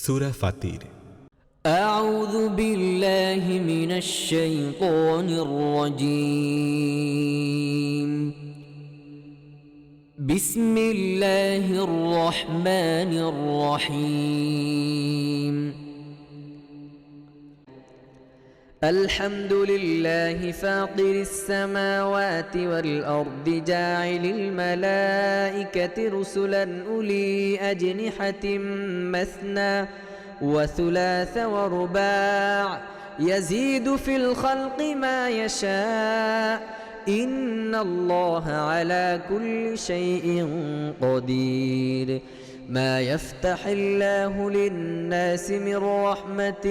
সূরা ফাতির। أعوذ بالله من الشيطان الرجيم. بسم الله الرحمن الرحيم. الحمد لله فاطر السماوات والأرض جاعل الملائكة رسلا أولي أجنحة مثنى وثلاث ورباع يزيد في الخلق ما يشاء إن الله على كل شيء قدير. ما يفتح الله للناس من رحمة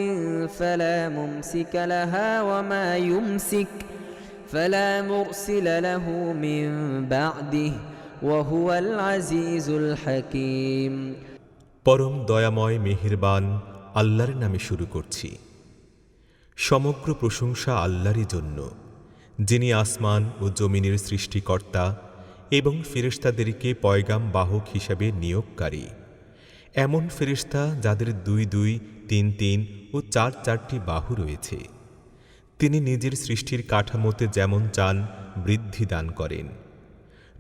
فلا ممسك لها وما يمسك فلا مرسل له من بعده وهو العزيز الحكيم. পরম দয়াময় মেহেরবান আল্লাহর নামে শুরু করছি। সমগ্র প্রশংসা আল্লাহরই জন্য, যিনি আসমান ও জমিনের সৃষ্টিকর্তা এবং ফেরেশতাদেরকে পয়গাম বাহক হিসাবে নিয়োগকারী। এমন ফেরেশতা যাদের 2 2, 3 3 ও 4 4টি বাহু রয়েছে। তিনি নিজের সৃষ্টির কাঠামোতে যেমন চান বৃদ্ধি দান করেন।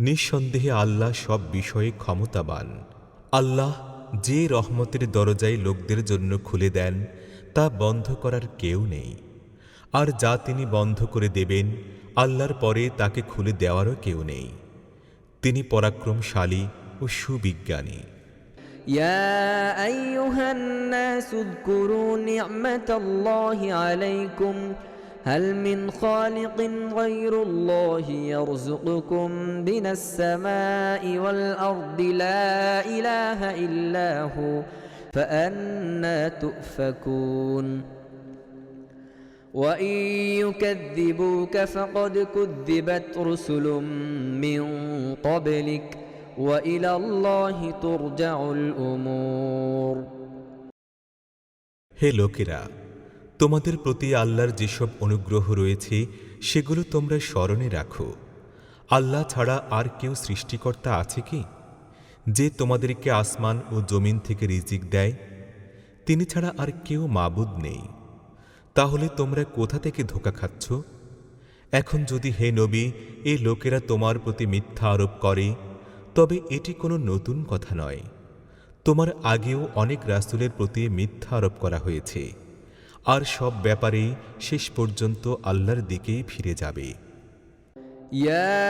নিঃসন্দেহে আল্লাহ সব বিষয়ে ক্ষমতাবান। আল্লাহ যে রহমতের দরজায় লোকদের জন্য খুলে দেন তা বন্ধ করার কেউ নেই, আর যা তিনি বন্ধ করে দেবেন আল্লাহর পরে তাকে খুলে দেওয়ারও কেউ নেই। তিনি পরাক্রমশালী ও সুবিজ্ঞানী। يا أيها الناس اذكروا نعمة الله عليكم هل من خالق غير الله يرزقكم من السماء والأرض لا إله إلا هو فأنى تؤفكون. وإن يكذبوك فقد كذبت رسل من قبلك وإلى الله ترجع الأمور. হে লোকেরা, তোমাদের প্রতি আল্লাহর যেসব অনুগ্রহ রয়েছে সেগুলো তোমরা স্মরণে রাখো। আল্লাহ ছাড়া আর কেউ সৃষ্টিকর্তা আছে কি, যে তোমাদেরকে আসমান ও জমিন থেকে রিজিক দেয়? তিনি ছাড়া আর কেউ মাবুদ নেই। তাহলে তোমরা কোথা থেকে ধোঁকা খাচ্ছ? এখন যদি হে নবী এই লোকেরা তোমার প্রতি মিথ্যা আরোপ করে, তবে এটি কোনো নতুন কথা নয়। তোমার আগেও অনেক রাসূলের প্রতি মিথ্যা আরোপ করা হয়েছে, আর সব ব্যাপারেই শেষ পর্যন্ত আল্লাহর দিকেই ফিরে যাবে। يا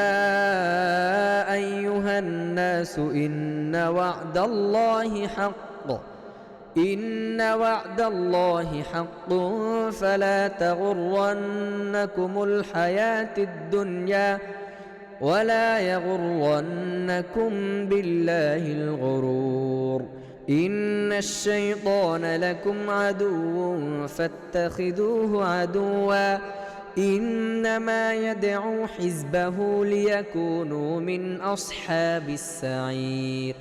أيها الناس إن وعد الله حق فلا تغرنكم الحياة الدنيا ولا يغرنكم بالله الغرور. إن الشيطان لكم عدو فاتخذوه عدوا إنما يدعو حزبه ليكونوا من أصحاب السعير.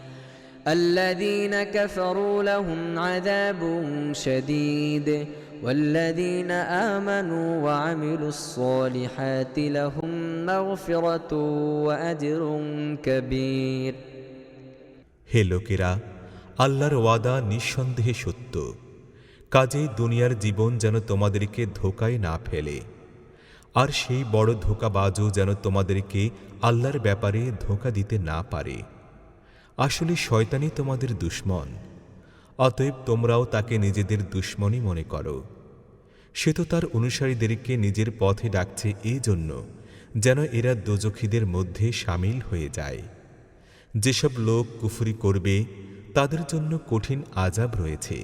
الذين كفروا لهم عذاب شديد والذين آمنوا وعملوا الصالحات لهم مغفرة وأجر كبير. হে লোকেরা, আল্লাহর ওয়াদা নিঃসন্দেহে সত্য। কাজেই দুনিয়ার জীবন যেন তোমাদেরকে ধোঁকায় না ফেলে, আর সেই বড় ধোঁকাবাজও যেন তোমাদেরকে আল্লাহর ব্যাপারে ধোঁকা দিতে না পারে। আসলে শয়তানই তোমাদের দুশমন, অতএব তোমরাও তাকে নিজেদের দুশমনই মনে করো। সে তো তার অনুসারীদেরকে নিজের পথে ডাকছে এই জন্য যেন এরা দোজখীদের মধ্যে শামিল হয়ে যায়। যেসব লোক কুফরি করবে তাদের জন্য কঠিন আযাব রয়েছে,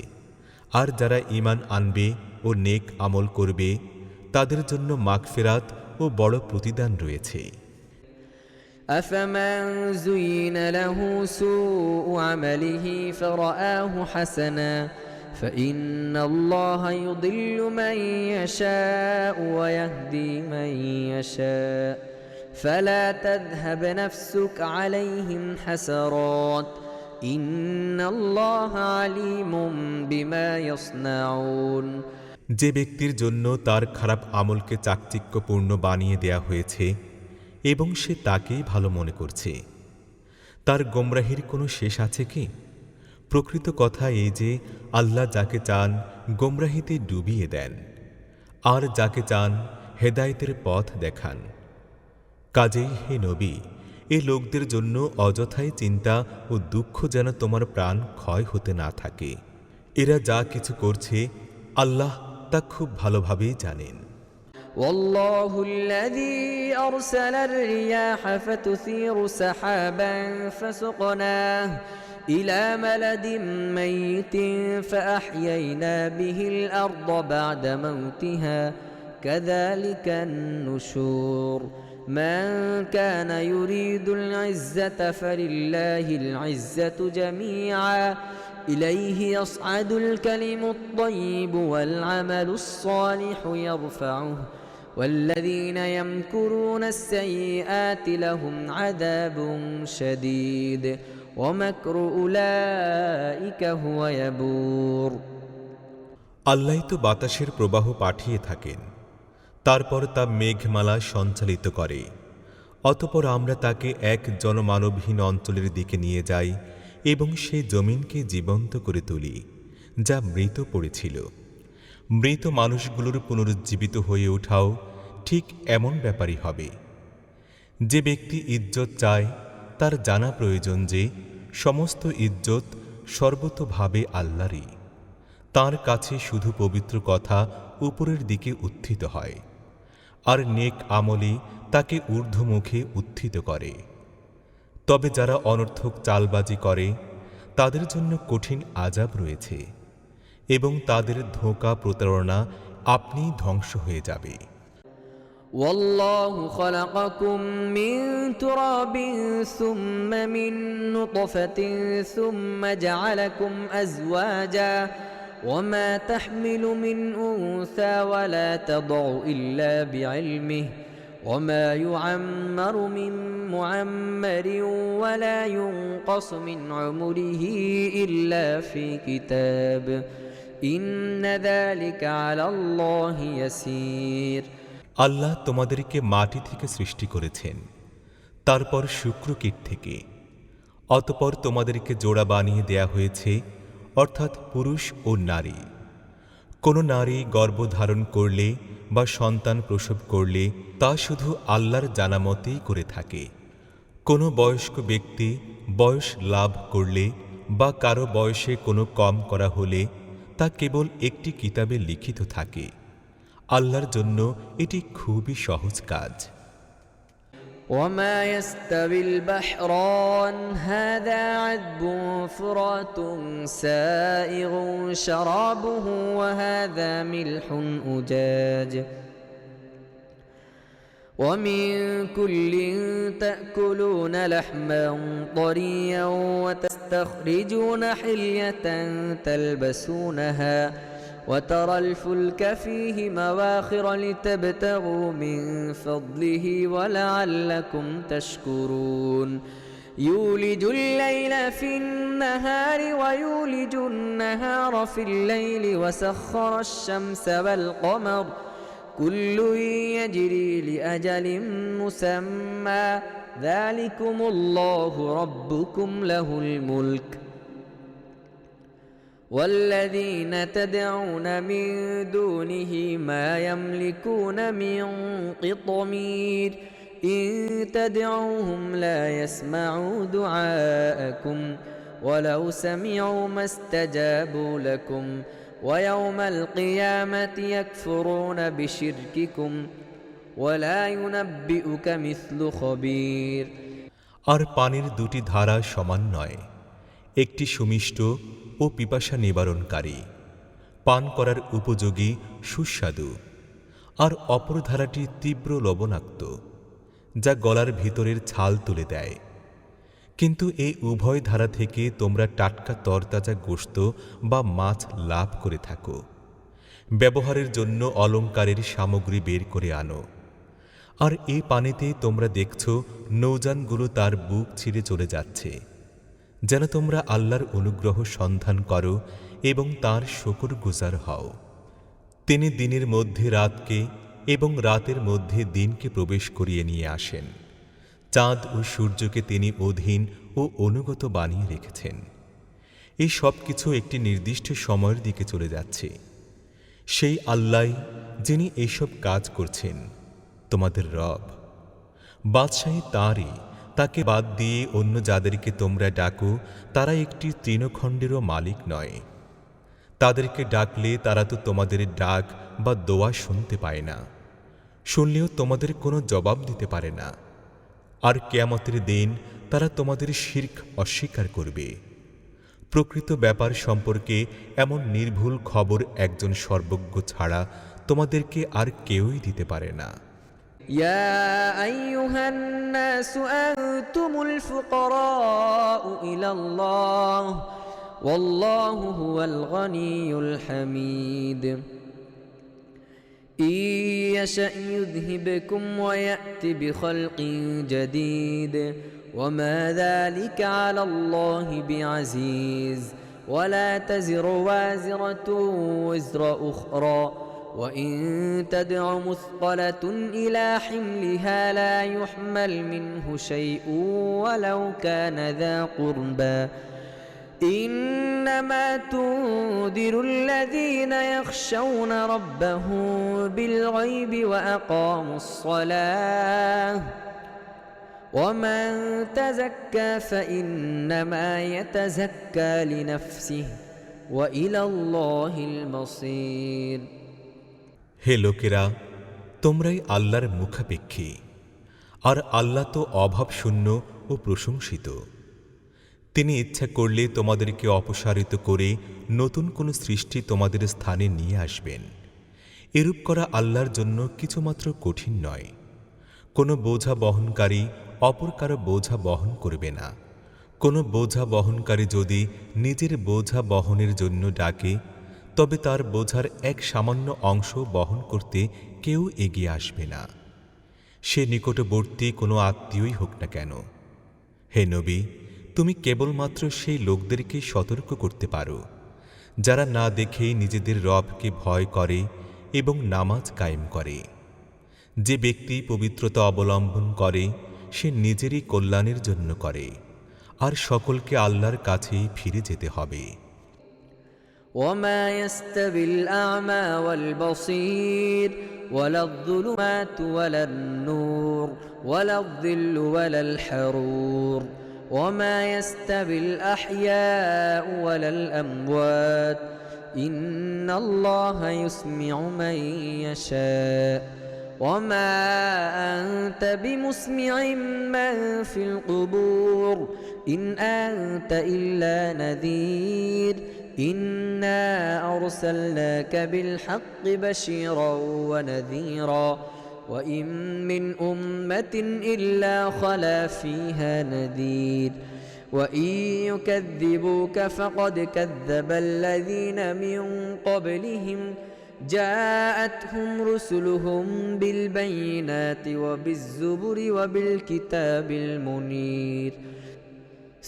আর যারা ঈমান আনবে ও নেক আমল করবে তাদের জন্য মাগফিরাত ও বড় প্রতিদান রয়েছে। أفمن زين له سوء عمله فرآه حسنا فإن الله يضل من يشاء ويهدي من يشاء فلا تذهب نفسك عليهم حسرات إن الله عليم بما يصنعون. যে ব্যক্তির জন্য তার খারাপ আমলকে চাকচিক্যপূর্ণ বানিয়ে দেয়া হয়েছে এবং সে তাকেই ভালো মনে করছে, তার গোমরাহির কোনো শেষ আছে কি? প্রকৃত কথা এই যে আল্লাহ যাকে চান গোমরাহিতে ডুবিয়ে দেন, আর যাকে চান হেদায়েতের পথ দেখান। কাজেই হে নবী, এ লোকদের জন্য অযথাই চিন্তা ও দুঃখ যেন তোমার প্রাণ ক্ষয় হতে না থাকে। এরা যা কিছু করছে আল্লাহ তা খুব ভালোভাবেই জানেন। والله الذي أرسل الرياح فتثير سحابا فسقناه إلى بلد ميت فأحيينا به الأرض بعد موتها كذلك النشور من كان يريد العزة فلله العزة جميعا إليه يصعد الكلم الطيب والعمل الصالح يرفعه والذين يمكرون السيئات لهم عذاب شديد ومكر أولئك هو يبور আল্লাহই তো বাতাসের প্রবাহ পাঠিয়ে থাকেন, তারপর তা মেঘমালা সঞ্চালিত করে। অতঃপর আমরা তাকে এক জনমানবহীন অঞ্চলের দিকে নিয়ে যাই এবং সেই জমিনকে জীবন্ত করে তুলি যা মৃত পড়েছিল। মৃত মানুষগুলোর পুনরুজ্জীবিত হয়ে ওঠাও ঠিক এমন ব্যাপারই হবে। যে ব্যক্তি ইজ্জত চায় তার জানা প্রয়োজন যে সমস্ত ইজ্জত সর্বতোভাবে আল্লাহরই। তাঁর কাছে শুধু পবিত্র কথা উপরের দিকে উত্থিত হয়, আর নেক আমলি তাকে ঊর্ধ্বমুখে উত্থিত করে। তবে যারা অনর্থক চালবাজি করে তাদের জন্য কঠিন আযাব রয়েছে, এবং তাদের ধোঁকা প্রতারণা আপনিই ধ্বংস হয়ে যাবে। والله خلقكم من تراب ثم من نطفة ثم جعلكم أزواجا وما تحمل من أنثى ولا تضع إلا بعلمه وما يعمر من معمر ولا ينقص من عمره إلا في كتاب إن ذلك على الله يسير আল্লাহ তোমাদেরকে মাটি থেকে সৃষ্টি করেছেন, তারপর শুক্রকীট থেকে। অতঃপর তোমাদেরকে জোড়া বানিয়ে দেয়া হয়েছে, অর্থাৎ পুরুষ ও নারী। কোনো নারী গর্ভধারণ করলে বা সন্তান প্রসব করলে তা শুধু আল্লাহর জানামতেই করে থাকে। কোনো বয়স্ক ব্যক্তি বয়স লাভ করলে বা কারো বয়সে কোনো কম করা হলে তা কেবল একটি কিতাবে লিখিত থাকে। আল্লাহর জন্য এটি খুবই সহজ কাজ। وما يستوي البحران هذا عذب فرات سائغ شرابه وهذا ملح أجاج ومن كل تأكلون لحما طريا وتستخرجون حلية تلبسونها وترى الفلك فيه مواخر لتبتغوا من فضله ولعلكم تشكرون يولج الليل في النهار ويولج النهار في الليل وسخر الشمس والقمر كل يجري لأجل مسمى ذلكم الله ربكم له الملك والذين تدعون من دونه ما يملكون من قطمير إن تدعوهم لا يسمعوا دعاءكم ولو سمعوا ما استجابوا لكم ويوم القيامة يكفرون بشرككم ولا ينبئك مثل خبير আর পানির দুটি ধারা সমান নয়, একটি সুমিষ্ট ও পিপাসা নিবারণকারী, পান করার উপযোগী সুস্বাদু, আর অপর ধারাটি তীব্র লবণাক্ত, যা গলার ভিতরের ছাল তুলে দেয়। কিন্তু এই উভয় ধারা থেকে তোমরা টাটকা তরতাজা গোশত বা মাছ লাভ করে থাকো। ব্যবহারের জন্য অলংকারের সামগ্রী বের করে আনো। আর এই পানিতে তোমরা দেখছ নৌযানগুলো তার বুক ছিঁড়ে চলে যাচ্ছে, যেন তোমরা আল্লাহর অনুগ্রহ সন্ধান করো এবং তাঁর শুকরগুজার হও। তিনি দিনের মধ্যে রাতকে এবং রাতের মধ্যে দিনকে প্রবেশ করিয়ে নিয়ে আসেন। চাঁদ ও সূর্যকে তিনি অধীন ও অনুগত বানিয়ে রেখেছেন। এই সব কিছু একটি নির্দিষ্ট সময়ের দিকে চলে যাচ্ছে। সেই আল্লাহ যিনি এইসব কাজ করছেন, তোমাদের রব। বাদশাহী তাঁরই, তাকে বাদ দিয়ে অন্য যাদেরকে তোমরা ডাকো তারা একটি তৃণখণ্ডেরও মালিক নয়। তাদেরকে ডাকলে তারা তো তোমাদের ডাক বা দোয়া শুনতে পায় না, শুনলেও তোমাদের কোনো জবাব দিতে পারে না। আর কিয়ামতের দিন তারা তোমাদের শিরক অস্বীকার করবে। প্রকৃত ব্যাপার সম্পর্কে এমন নির্ভুল খবর একজন সর্বজ্ঞ ছাড়া তোমাদেরকে আর কেউই দিতে পারে না। يا أيها الناس أنتم الفقراء إلى الله والله هو الغني الحميد إن يشأ يذهبكم ويأت بخلق جديد وما ذلك على الله بعزيز ولا تزر وازرة وزر أخرى وإن تدع مثقلة إلى حملها لا يحمل منه شيء ولو كان ذا قربى إنما تنذر الذين يخشون ربهم بالغيب وأقاموا الصلاة ومن تزكى فإنما يتزكى لنفسه وإلى الله المصير হে লোকেরা, তোমরাই আল্লাহর মুখাপেক্ষী, আর আল্লাহ তো অভাবশূন্য ও প্রশংসিত। তিনি ইচ্ছা করলে তোমাদেরকে অপসারিত করে নতুন কোনো সৃষ্টি তোমাদের স্থানে নিয়ে আসবেন। এরূপ করা আল্লাহর জন্য কিছুমাত্র কঠিন নয়। কোনো বোঝা বহনকারী অপর কারো বোঝা বহন করবে না। কোনো বোঝা বহনকারী যদি নিজের বোঝা বহনের জন্য ডাকে, তবে তার বোঝার এক সামান্য অংশ বহন করতে কেউ এগিয়ে আসবে না, সে নিকটবর্তী কোনো আত্মীয়ই হোক না কেন। হে নবী, তুমি কেবলমাত্র সেই লোকদেরকে সতর্ক করতে পারো যারা না দেখেই নিজেদের রবকে ভয় করে এবং নামাজ কায়েম করে। যে ব্যক্তি পবিত্রতা অবলম্বন করে সে নিজেরই কল্যাণের জন্য করে, আর সকলকে আল্লাহর কাছেই ফিরে যেতে হবে। وما يستوي الأعمى والبصير ولا الظلمات ولا النور ولا الظل ولا الحرور وما يستوي الأحياء ولا الأموات إن الله يسمع من يشاء وما أنت بمسمع من في القبور إن أنت إلا نذير إنا أرسلناك بالحق بشيرا ونذيرا وإن من أمة إلا خلا فيها نذير وإن يكذبوك فقد كذب الذين من قبلهم جاءتهم رسلهم بالبينات وبالزبر وبالكتاب المنير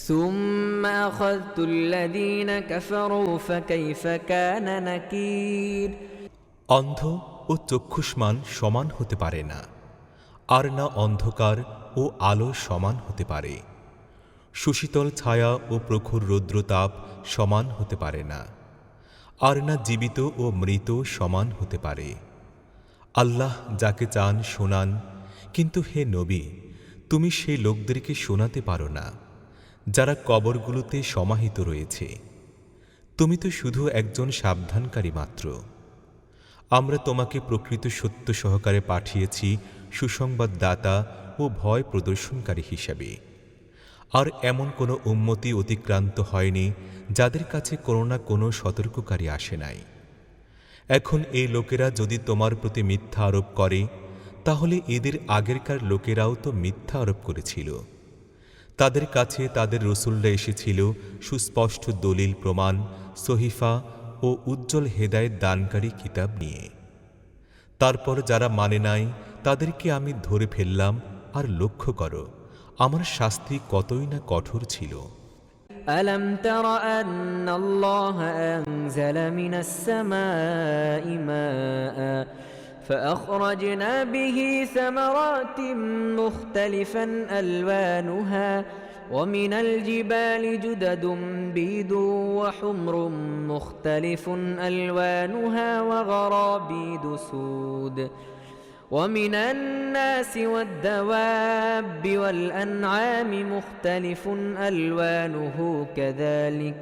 ثم أخذت الذين كفروا فكيف كان نكير অন্ধ ও চক্ষুষ্মান সমান হতে পারে না, আর না অন্ধকার ও আলো সমান হতে পারে। সুশীতল ছায়া ও প্রখর রৌদ্রতাপ সমান হতে পারে না, আর না জীবিত ও মৃত সমান হতে পারে। আল্লাহ যাকে চান শোনান, কিন্তু হে নবী, তুমি সেই লোকদেরকে শোনাতে পারো না যারা কবরগুলোতে সমাহিত রয়েছে। তুমি তো শুধু একজন সাবধানকারী মাত্র। আমরা তোমাকে প্রকৃত সত্য সহকারে পাঠিয়েছি সুসংবাদদাতা ও ভয় প্রদর্শনকারী হিসাবে। আর এমন কোনো উম্মতি অতিক্রান্ত হয়নি যাদের কাছে কোনো না কোনো সতর্ককারী আসে নাই। এখন এই লোকেরা যদি তোমার প্রতি মিথ্যা আরোপ করে, তাহলে এদের আগেরকার লোকেরাও তো মিথ্যা আরোপ করেছিল। তাদের কাছে তাদের রসুলরা এসেছিল সুস্পষ্ট দলিল প্রমাণ, সহিফা ও উজ্জ্বল হেদায়েত দানকারী কিতাব নিয়ে। তারপর যারা মানে নাই তাদেরকে আমি ধরে ফেললাম, আর লক্ষ্য করো আমার শাস্তি কতই না কঠোর ছিল। ألم تر أن الله أنزل من السماء ماء فأخرجنا به ثمرات مختلفا ألوانها ومن الجبال جدد بيض وحمر مختلف ألوانها وغرابيب سود ومن الناس والدواب والأنعام مختلف ألوانه كذلك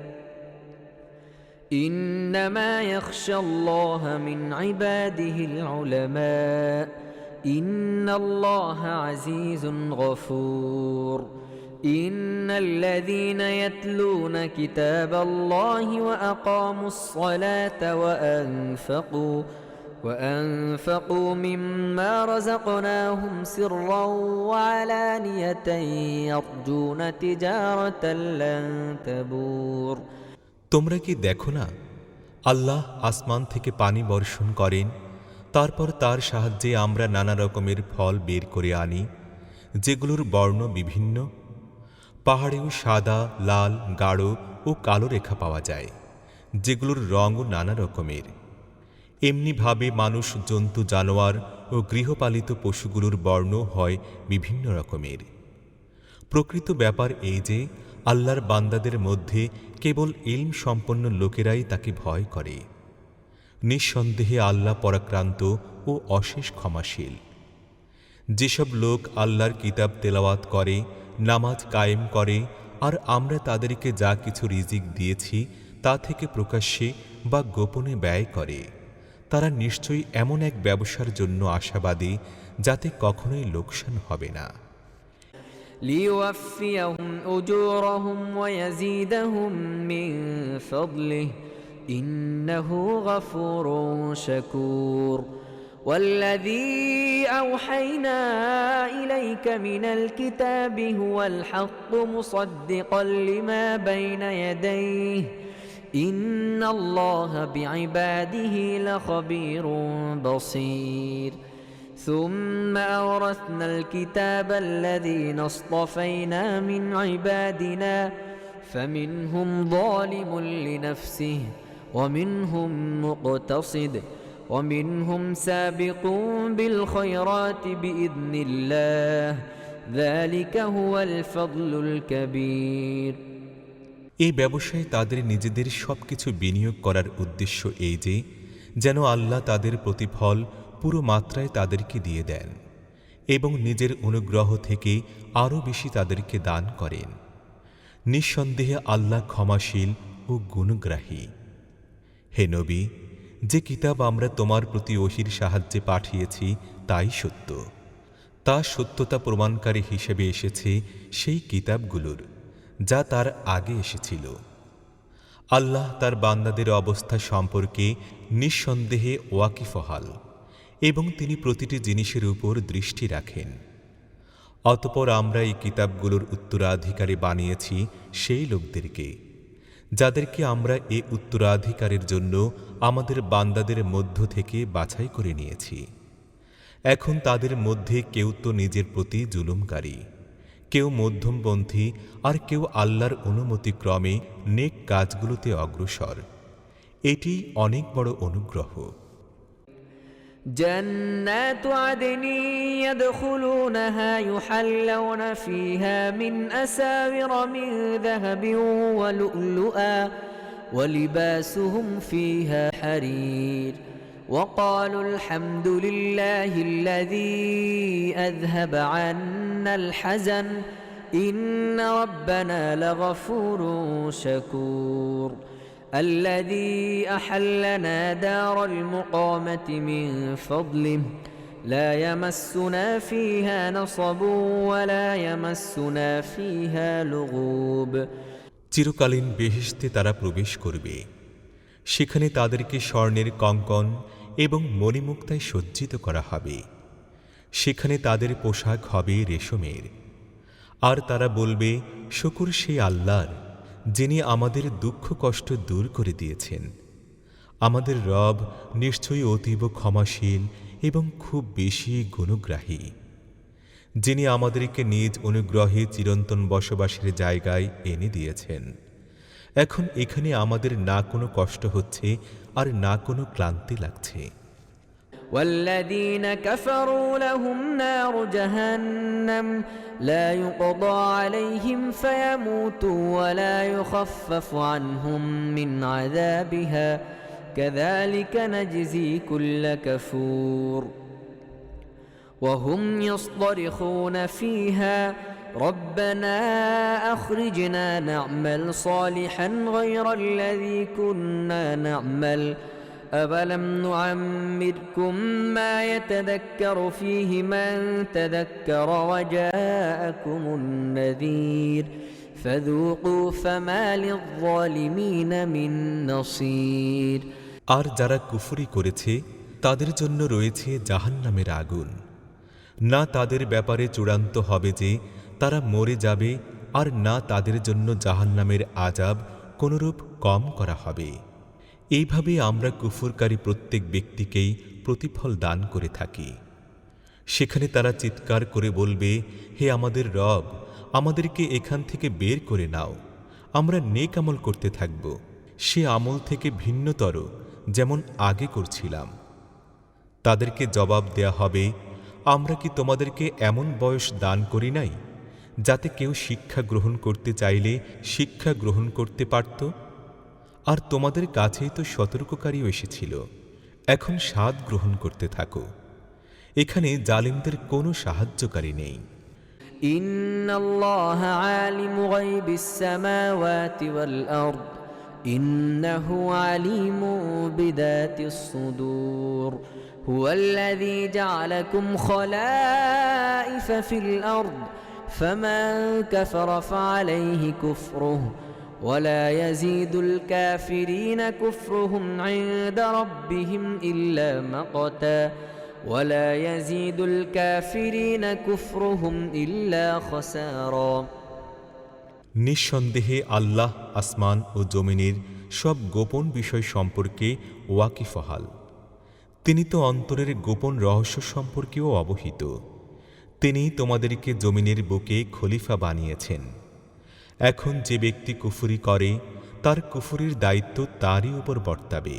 إنما يخشى الله من عباده العلماء إن الله عزيز غفور إن الذين يتلون كتاب الله وأقاموا الصلاة وأنفقوا مما رزقناهم سرا وعلانية يرجون تجارة لن تبور তোমরা কি দেখো না, আল্লাহ আসমান থেকে পানি বর্ষণ করেন, তারপর তার সাহায্যে আমরা নানা রকমের ফল বের করে আনি, যেগুলোর বর্ণ বিভিন্ন। পাহাড়েও সাদা, লাল, গাঢ় ও কালো রেখা পাওয়া যায়, যেগুলোর রঙও নানা রকমের। এমনিভাবে মানুষ, জন্তু, জানোয়ার ও গৃহপালিত পশুগুলোর বর্ণ হয় বিভিন্ন রকমের। প্রকৃত ব্যাপার এই যে আল্লাহর বান্দাদের মধ্যে কেবল ইলম সম্পন্ন লোকেরাই তাকে ভয় করে। নিঃসন্দেহে আল্লাহ পরাক্রান্ত ও অশেষ ক্ষমাশীল। যেসব লোক আল্লাহর কিতাব তেলাওয়াত করে, নামাজ কায়েম করে, আর আমরা তাদেরকে যা কিছু রিজিক দিয়েছি তা থেকে প্রকাশ্যে বা গোপনে ব্যয় করে, তারা নিশ্চয়ই এমন এক ব্যবসার জন্য আশাবাদী যাতে কখনোই লোকসান হবে না। ليوفيهم أجورهم ويزيدهم من فضله إنه غفور شكور والذي أوحينا إليك من الكتاب هو الحق مصدقا لما بين يديه إن الله بعباده لخبير بصير ثم أورثنا الكتاب الذين اصطفينا من عبادنا فمنهم ظالم لنفسه ومنهم مقتصد ومنهم سابق بالخيرات بإذن الله ذلك هو الفضل الكبير এই ব্যবসায় তাদের নিজেদের সবকিছু বিনিয়োগ করার উদ্দেশ্য এই যে যেন আল্লাহ তাদের প্রতিফল পুরো মাত্রায় তাদেরকে দিয়ে দেন এবং নিজের অনুগ্রহ থেকে আরও বেশি তাদেরকে দান করেন। নিঃসন্দেহে আল্লাহ ক্ষমাশীল ও গুণগ্রাহী। হে নবী, যে কিতাব আমরা তোমার প্রতি ওহীর সাহায্যে পাঠিয়েছি তাই সত্য। তা সত্যতা প্রমাণকারী হিসেবে এসেছে সেই কিতাবগুলোর যা তার আগে এসেছিল। আল্লাহ তার বান্দাদের অবস্থা সম্পর্কে নিঃসন্দেহে ওয়াকিফহাল এবং তিনি প্রতিটি জিনিসের উপর দৃষ্টি রাখেন। অতঃপর আমরা এই কিতাবগুলোর উত্তরাধিকারী বানিয়েছি সেই লোকদেরকে যাদেরকে আমরা এ উত্তরাধিকারের জন্য আমাদের বান্দাদের মধ্য থেকে বাছাই করে নিয়েছি। এখন তাদের মধ্যে কেউ তো নিজের প্রতি জুলুমকারী, কেউ মধ্যমপন্থী, আর কেউ আল্লাহর অনুমতিক্রমে নেক কাজগুলোতে অগ্রসর। এটি অনেক বড় অনুগ্রহ। جنات عدن يدخلونها يحلون فيها من أساور من ذهب ولؤلؤا ولباسهم فيها حرير وقالوا الحمد لله الذي أذهب عنا الحزن إن ربنا لغفور شكور الذي أحلنا دار المقامة من فضله لا يمسنا فيها نصب ولا يمسنا فيها لغوب চিরকালীন বেহেশতে তারা প্রবেশ করবে। সেখানে তাদেরকে স্বর্ণের কঙ্কন এবং মণিমুক্তায় সজ্জিত করা হবে। সেখানে তাদের পোশাক হবে রেশমের। আর তারা বলবে, শুকর সেই আল্লাহর যিনি আমাদের দুঃখ কষ্ট দূর করে দিয়েছেন। আমাদের রব নিশ্চয়ই অতীব ক্ষমাশীল এবং খুব বেশি গুণগ্রাহী, যিনি আমাদেরকে নিজ অনুগ্রহে চিরন্তন বসবাসের জায়গায় এনে দিয়েছেন। এখন এখানে আমাদের না কোনো কষ্ট হচ্ছে আর না কোনো ক্লান্তি লাগছে। والذين كفروا لهم نار جهنم لا يقضى عليهم فيموتوا ولا يخفف عنهم من عذابها كذلك نجزي كل كفور وهم يصطرخون فيها ربنا أخرجنا نعمل صالحا غير الذي كنا نعمل أولم نعمركم ما يتذكر فيه من تذكر وجاءكم النذير فذوقوا فما للظالمين من نصير আর যারা কুফরি করেছে তাদের জন্য রয়েছে জাহান্নামের আগুন। না তাদের ব্যাপারে চূড়ান্ত হবে যে তারা মরে যাবে, আর না তাদের জন্য জাহান্নামের আযাব কোনরূপ কম করা হবে। এইভাবে আমরা কুফরকারী প্রত্যেক ব্যক্তিকেই প্রতিফল দান করে থাকি। সেখানে তারা চিৎকার করে বলবে, হে আমাদের রব, আমাদেরকে এখান থেকে বের করে নাও, আমরা নেক আমল করতে থাকব, সে আমল থেকে ভিন্নতর যেমন আগে করছিলাম। তাদেরকে জবাব দেয়া হবে, আমরা কি তোমাদেরকে এমন বয়স দান করি নাই যাতে কেউ শিক্ষা গ্রহণ করতে চাইলে শিক্ষা গ্রহণ করতে পারত? আর তোমাদের কাছেই তো সতর্ককারীও এসেছিল। এখন স্বাদ গ্রহণ করতে থাকো। এখানে জালিমদের কোনো সাহায্যকারী নেই। ইন্নাল্লাহ আলিমু গায়বিস সামাওয়াতি ওয়াল আরদ ইন্নাহু আলিমু বিদাতিস সুদূর হুয়াল্লাযী জা'আলাকুম খলাইফা ফিল আরদ ফামান কাফারা ফাআলাইহি কুফরুহু ولا يزيد الكافرين كفرهم عند ربهم إلا مقتا ولا يزيد الكافرين كفرهم إلا خسارا নিঃসন্দেহে আল্লাহ আসমান ও জমিনের সব গোপন বিষয় সম্পর্কে ওয়াকিফহাল। তিনি তো অন্তরের গোপন রহস্য সম্পর্কেও অবহিত। তিনি তোমাদেরকে জমিনের বুকে খলিফা বানিয়েছেন। এখন যে ব্যক্তি কুফরি করে তার কুফরির দায়িত্ব তারই উপর বর্তাবে।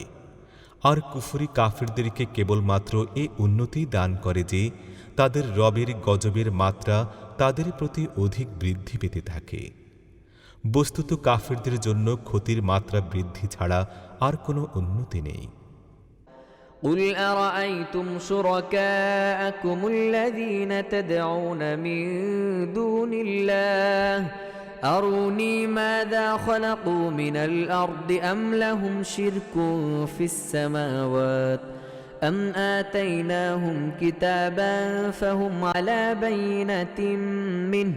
আর কুফরি কাফিরদেরকে কেবলমাত্র এ উন্নতি দান করে যে তাদের রবের গজবের মাত্রা তাদের প্রতি অধিক বৃদ্ধি পেতে থাকে। বস্তুত কাফিরদের জন্য ক্ষতির মাত্রা বৃদ্ধি ছাড়া আর কোনো উন্নতি নেই। قل أرأيتم شركاءكم الذين تدعون من دون الله أروني ماذا خلقوا من الأرض أم لهم شرك في السماوات أم آتيناهم كتابا فهم على بينة منه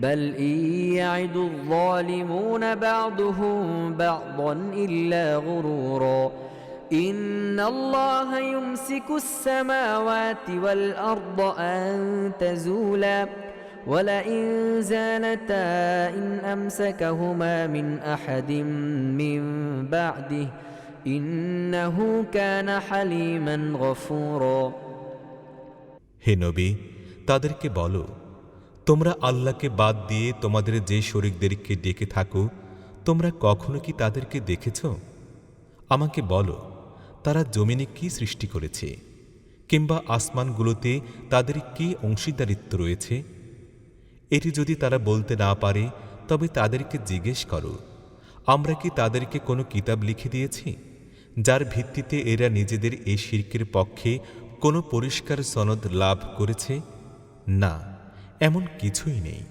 بل إن يعد الظالمون بعضهم بعضا إلا غرورا إن الله يمسك السماوات والأرض أن تزولا ولئن زالتا إن أمسكهما من أحد من بعده إنه كان حليما غفورا হে নবী, তাদেরকে বলো, তোমরা আল্লাহকে বাদ দিয়ে তোমাদের যে শরীকদেরকে ডেকে থাকো, তোমরা কখনো কি তাদেরকে দেখেছ? আমাকে বলো, তারা জমিনে কি সৃষ্টি করেছে, কিংবা আসমানগুলোতে তাদের কি অংশীদারিত্ব রয়েছে? এটি যদি তারা বলতে না পারে তবে তাদেরকে জিজ্ঞেস করো, আমরা কি তাদেরকে কোনো কিতাব লিখে দিয়েছি যার ভিত্তিতে এরা নিজেদের এই শিরকের পক্ষে কোনো পরিষ্কার সনদ লাভ করেছে? না, এমন কিছুই নেই।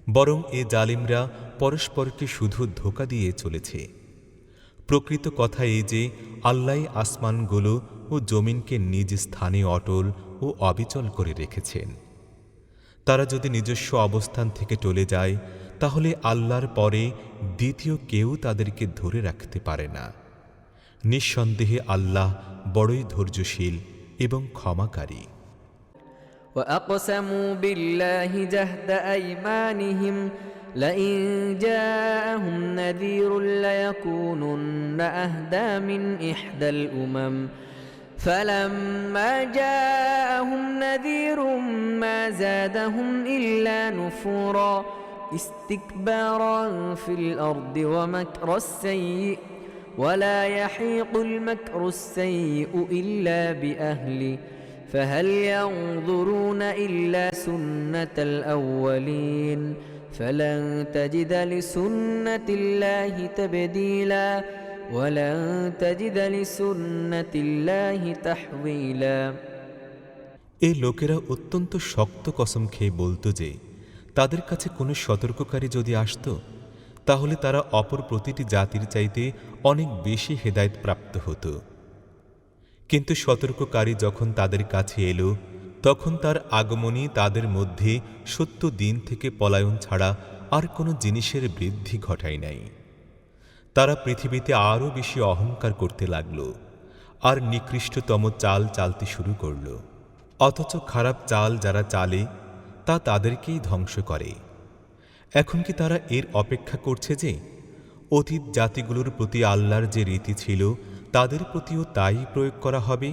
বরং এ জালিমরা পরস্পরকে শুধু ধোঁকা দিয়ে চলেছে। প্রকৃত কথা এই যে আল্লাহ আসমানগুলো ও জমিনকে নিজ স্থানে অটল ও অবিচল করে রেখেছেন। তারা যদি নিজস্ব অবস্থান থেকে টলে যায় তাহলে আল্লাহর পরে দ্বিতীয় কেউ তাদেরকে ধরে রাখতে পারে না। নিঃসন্দেহে আল্লাহ বড়ই ধৈর্যশীল এবং ক্ষমাকারী। وأقسموا بالله جهد أيمانهم لئن جاءهم نذير ليكونن أهدى من إحدى الأمم فلما جاءهم نذير ما زادهم إلا نفورا استكبارا في الأرض ومكر السيء ولا يحيق المكر السيء إلا بأهله فهل ينظرون إلا سنة الأولين فلن تجد لسنة الله تبديلا ولن تجد لسنة الله تحويلا এই লোকেরা অত্যন্ত শক্ত কসম খেয়ে বলতো যে তাদের কাছে কোনো সতর্ককারী যদি আসতো তাহলে তারা অপর প্রতিটি জাতির চাইতে অনেক বেশি হেদায়েত প্রাপ্ত হতো। কিন্তু সতর্ককারী যখন তাদের কাছে এলো তখন তার আগমনই তাদের মধ্যে সত্য দিন থেকে পলায়ন ছাড়া আর কোনো জিনিসের বৃদ্ধি ঘটায় নাই। তারা পৃথিবীতে আরও বেশি অহংকার করতে লাগল আর নিকৃষ্টতম চাল চালতে শুরু করল। অথচ খারাপ চাল যারা চালে তা তাদেরকেই ধ্বংস করে। এখন কি তারা এর অপেক্ষা করছে যে অতীত জাতিগুলোর প্রতি আল্লাহর যে রীতি ছিল তাদের প্রতিও তাই প্রয়োগ করা হবে?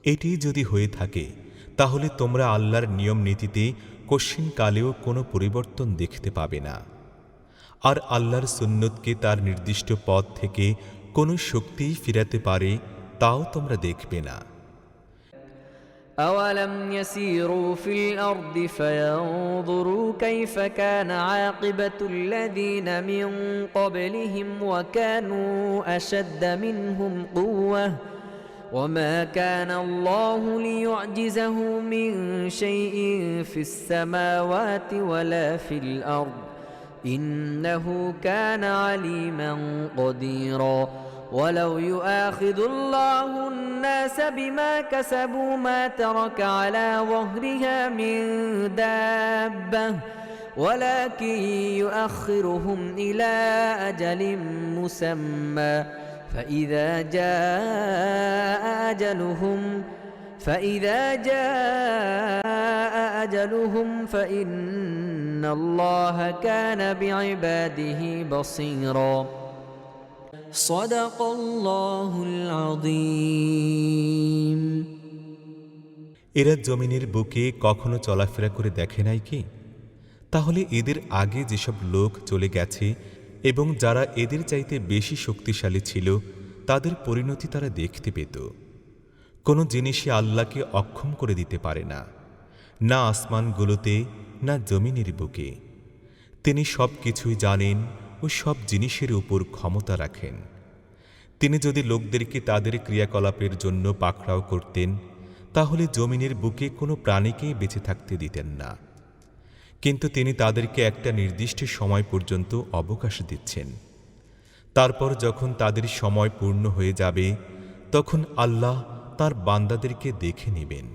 এটি যদি হয়ে থাকে তাহলে তোমরা আল্লাহর নিয়ম নীতিতে কশ্চিনকালেও কোনো পরিবর্তন দেখতে পাবে না। আর আল্লাহর সুন্নতকে তার নির্দিষ্ট পথ থেকে কোনো শক্তিই ফিরাতে পারে তাও তোমরা দেখবে না। أولم يسيروا في الأرض فينظروا كيف كان عاقبة الذين من قبلهم وكانوا أشد منهم قوة وما كان الله ليعجزه من شيء في السماوات ولا في الأرض إنه كان عليما قديرا ولو يؤاخذ الله الناس بما كسبوا ما ترك على ظهرها من دابة ولكن يؤخرهم إلى أجل مسمى فإذا جاء أجلهم فإن الله كان بعباده بصيرا صدق الله العظيم এরা জমিনের বুকে কখনো চলাফেরা করে দেখে নাই কি? তাহলে এদের আগে যেসব লোক চলে গেছে এবং যারা এদের চাইতে বেশি শক্তিশালী ছিল তাদের পরিণতি তারা দেখতে পেত। কোনো জিনিসই আল্লাহকে অক্ষম করে দিতে পারে না, না আসমানগুলোতে না জমিনের বুকে। তিনি সব কিছুই জানেন ও সব জিনিসের উপর ক্ষমতা রাখেন। তিনি যদি লোকদেরকে তাদের ক্রিয়াকলাপের জন্য পাকড়াও করতেন তাহলে জমিনের বুকে কোনো প্রাণীকেই বেঁচে থাকতে দিতেন না। কিন্তু তিনি তাদেরকে একটা নির্দিষ্ট সময় পর্যন্ত অবকাশ দিচ্ছেন। তারপর যখন তাদের সময় পূর্ণ হয়ে যাবে তখন আল্লাহ তার বান্দাদেরকে দেখে নেবেন।